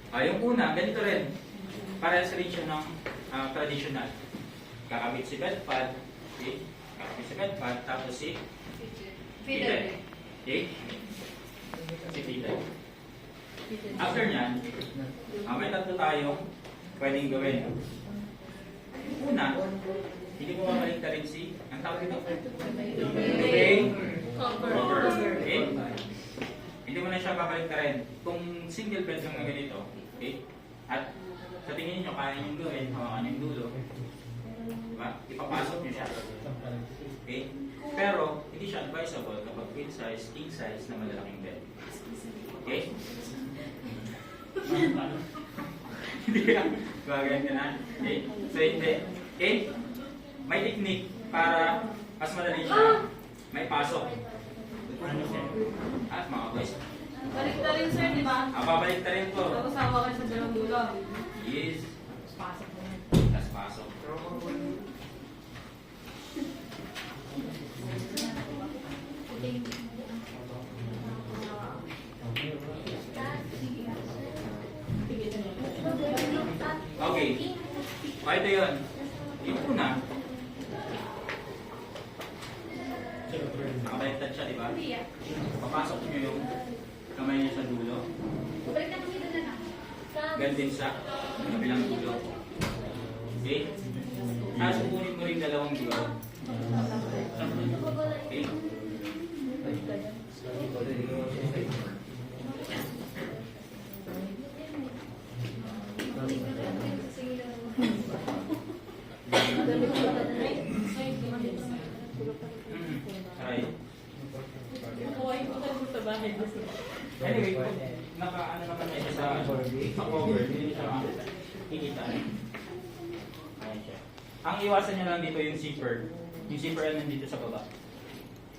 Yung una, ganito rin. Parehas rin siya ng traditional. Kakabit si bed pad. Okay? Kakabit si bed pad. Tapos si feeder. Okay? Si feeder. After nyan, may tatlo tayong pwedeng gawin. Una, hindi mo mabalik rin si, ang tawag dito? Okay? Cover. Okay? Hindi mo na siya babalik rin. Kung single bed lang na ganito, okay? At sa tingin niyo kaya niyong gawin, hawakan yung dulo. Diba? Ipapasok niyo siya. Okay? Pero, hindi siya advisable kapag queen size, king size na malalaking bed. Okay? Hindi ka. Gagawin ka na. Okay? So, hindi. Okay? May technique para mas madali siya may pasok. At mga boys. Balik na rin, sir, di ba? Babalik na rin po. Tapos hawa ka sa dalawang dulo. Yes. Pasok na yan. Tapos pasok. Okay. Ito yun. Yung una, nakabaliktad siya, di ba? Papasok niyo yung kamay niya sa dulo. Ganun sa kabilang dulo. Okay? Tapos kukunin mo rin dalawang dulo. Okay? Anyway, naka-ano naman niya sa cover, hindi siya makikita. Ayan siya. Ang iwasan niya lang dito yung zipper. Yung zipper ay nandito sa baba.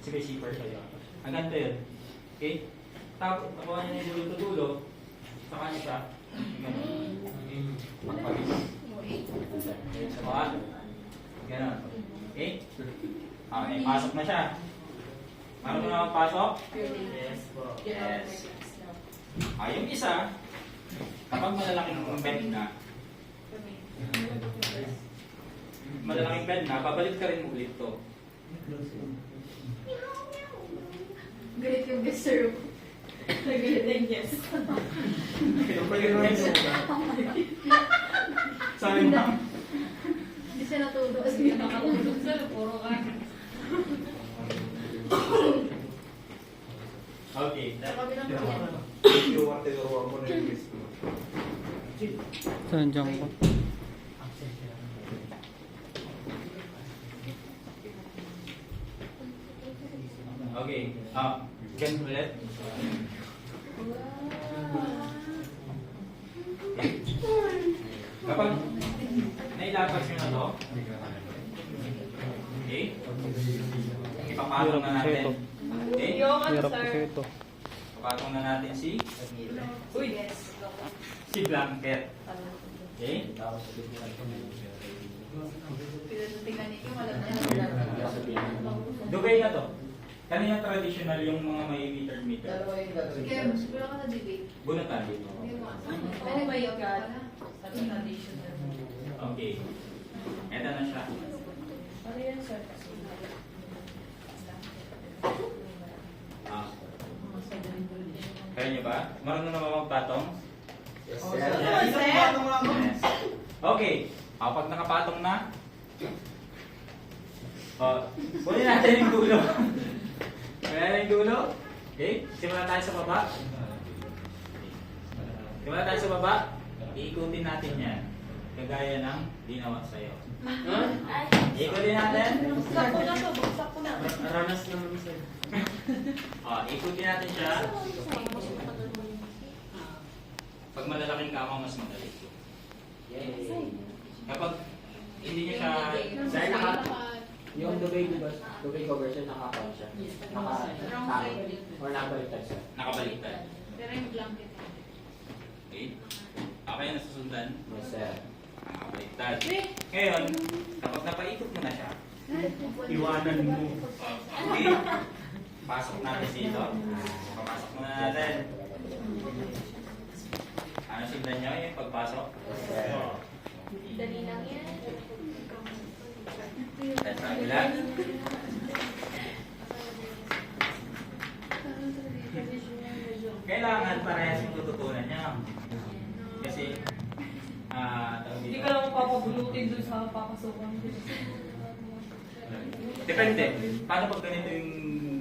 Kasi may zipper siya yun. Ang ganito yun. Okay? Tapos, nakuha niya yung dulo-dulo. Saka niya siya. Ganun. Magpagin. Sa baba. Ganun. Okay? Okay, pasok na siya. Paano mo na magpasok? Yes po. Yes. Yung isa, kapag malalaking bed na, babalik ka rin ulit to. Galit yung guest sir. Nagalit yung guest. Sabi mo, Hindi siya natulog. Hindi nakatulog sir. Puro ka. okay. Saan dyan ko? Okay. Ganun ulit. Kapag nailapas nyo na to, okay? Ipapatong na natin. Okay? Hirap kasi ito. Ipapatong na natin si blanket. Okay? Dugay na to. Kanina traditional yung mga may meter. Kaya, siguro ka na debate. Bunutan dito. Ano ba yung traditional? Okay. Eto na siya. Ano yan, sir? Kaya nyo ba? Marunong na ba magpatong? Yes. Yes. Okay. Pag nakapatong na, kunin natin yung dulo. Kunin natin yung dulo. Okay. Simula tayo sa baba. Simula tayo sa baba. Iikutin natin yan. Kagaya ng ginawa sa'yo. Ikutin natin. Buksak ko na to. Buksak ko na. Ranas naman sir. Ikutin natin siya. Pag malalaking kama, mas madali. Kapag hindi nyo siya... Dahil yung dugay cover siya, naka-count siya. Or nakabaliktad siya. Nakabaliktad. Pero yung blanket. Okay? Okay, nasusundan. Yes sir. Nakabaliktad. Ngayon, kapag napaikot mo na siya, Iwanan mo. okay? Pasok natin dito. Papasok muna natin. Ano sundan nyo? Ilan? Kailangan parehas yung tututunan niya. Kasi, tawag Hindi dito. ka lang papabulutin doon sa papasukan. Depende. Paano pag ganito yung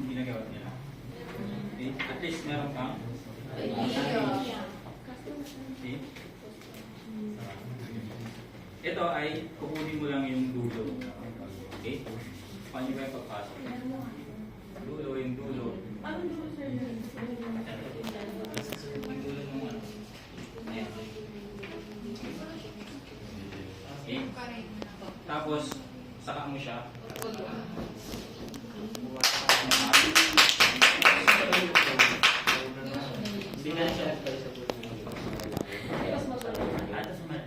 ginagawa niya? Okay? At least meron kang okay? Ito ay kukunin mo lang yung dulo. Okay? Paano ba yung pagpasok? Dulo, yung dulo. Ano doon sir? Yung dulo nung ano. Ayan. Okay? Tapos, saka mo siya. Hindi na siya nagpay sa puso. Mas masarap. Atas man.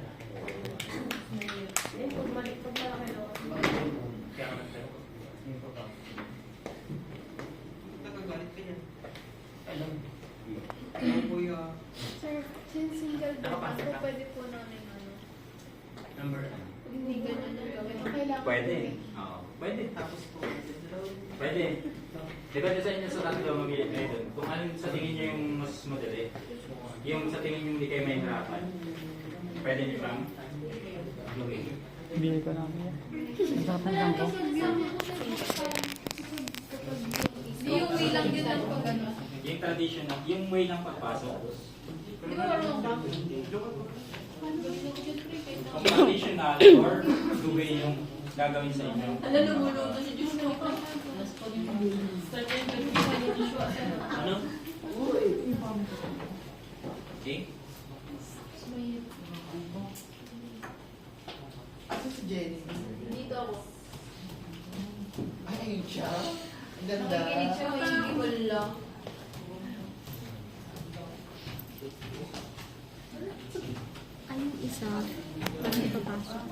Eh, pag malaki daw. Kaya ka nagtayo. Nagagalit ka niya. Alam. Ano po yung... Sir, since single dad ako, pwede po namin ano. Number Hindi ganun yung gawin. Kailangan Pwede. Oo. Pwede. Tapos po. Pwede. Depende sa inyo sa tatlo mag-iit kayo doon. Kung alin sa tingin nyo yung mas madali, yung sa tingin nyo hindi kayo may hirapan, pwede nyo bang gawin. Bili ko namin yan. Wala kasi yung way lang din ang pag ano. Yung traditional, yung way ng pagpasok. Di ba marunong ba? Kung traditional or two-way yung gagawin sa inyo. Ano lumulong na si Diyos ko? Ano? Okay? Asa si Jenny? Dito ako. Ay, ayun siya. Ang ganda. Nakikinig siya, may lang. Anong isa? Paano papasok?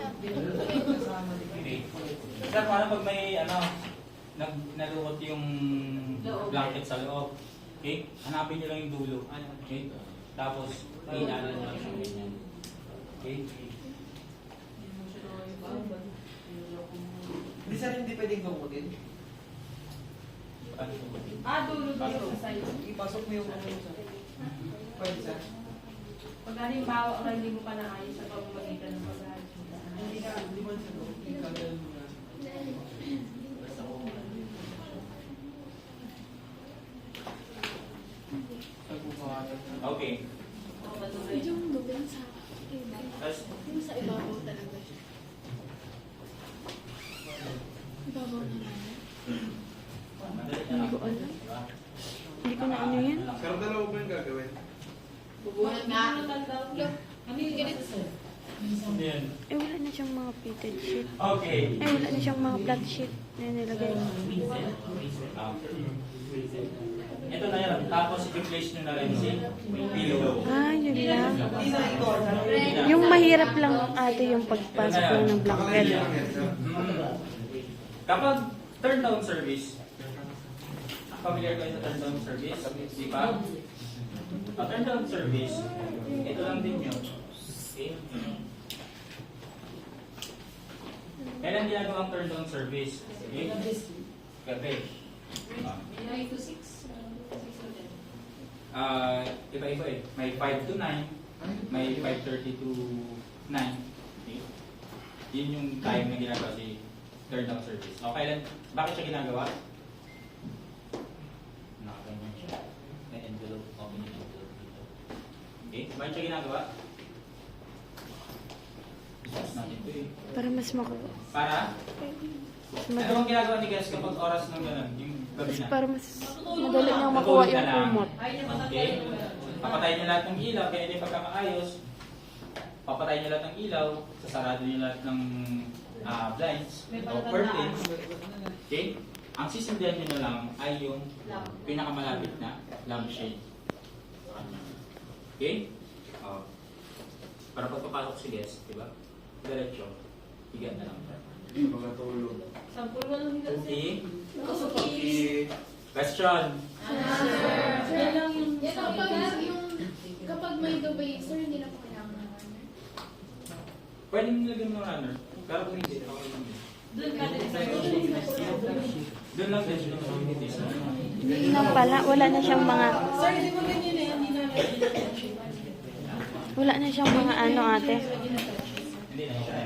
Okay. Sir, paano pag may nalukot yung blanket sa loob? Okay? Hanapin nyo lang yung dulo. Okay? Tapos, iinalan nyo lang siyang ganyan. Okay? Hindi sir, hindi pwedeng gamutin. Dulo sa side. Ipasok mo yung ano sa... Pwede sir. Pag halimbawa, hindi mo pa naayos sa pamamagitan ng pag-ayos. Hindi ka, hindi mo sa loob. Hindi ka ganun mo na. Okay. Yung lugan sa Tapos, yung sa ibabaw talaga siya. Ibabaw na lang. madali na Hindi lang. ko alam. Hindi ko na ano yan. Pero dalawa ba yung gagawin? Bubuhat nga. Ano yung ganito sir? Ano yun? Eh, wala na siyang mga fitted sheet. Okay. Eh, wala na siyang mga flat sheet na nilagay. Ito na yun. Tapos, i-place nyo na rin si pillow. Ah, yun lang. Hindi na ito. Yung mahirap lang ate yung pagpasok lang ng blanket. Kapag turn down service, familiar kayo sa turn down service? Di ba? Turn down service, ito lang din yun. Okay? Kailan ginagawa ang turn down service? Okay? Gabi. 9 to 6. Iba-iba eh. May 5 to 9, may 5:30 to 9. Okay? Yun yung time na ginagawa si turn down service. O kailan, bakit siya ginagawa? Nakaganyan siya. May envelope, open yung envelope dito. Okay? Bakit siya ginagawa? Bukas natin ito eh. Para mas makuha. Para? Mas Ano madali. bang ginagawa ni guys kapag oras ng gano'n? Yung gabi na? Para mas madali niyang makuha yung kumot. Ay, Okay? Papatayin niyo lahat ng ilaw, kaya hindi pagkakaayos. Papatayin niyo lahat ng ilaw, sasarado niyo lahat ng blinds o curtains. Okay? Ang sisindihan niyo na lang ay yung pinakamalapit na lampshade. Okay? Para pagpapasok si guest, di ba? Diretso. Higa na lang. Mga tulog. Sampul na lang dito sir. Okay? Question. Yan lang yung Kapag may dubay, sir, hindi na po kailangan ng ano. Pwede nyo lagyan ng runner. Pero kung hindi, okay lang din. Doon ka din sa Doon lang din siya. Hindi na pala. Wala na siyang mga... Sir, hindi mo ganyan eh. Hindi na Wala na siyang mga ano ate. Hindi na siya.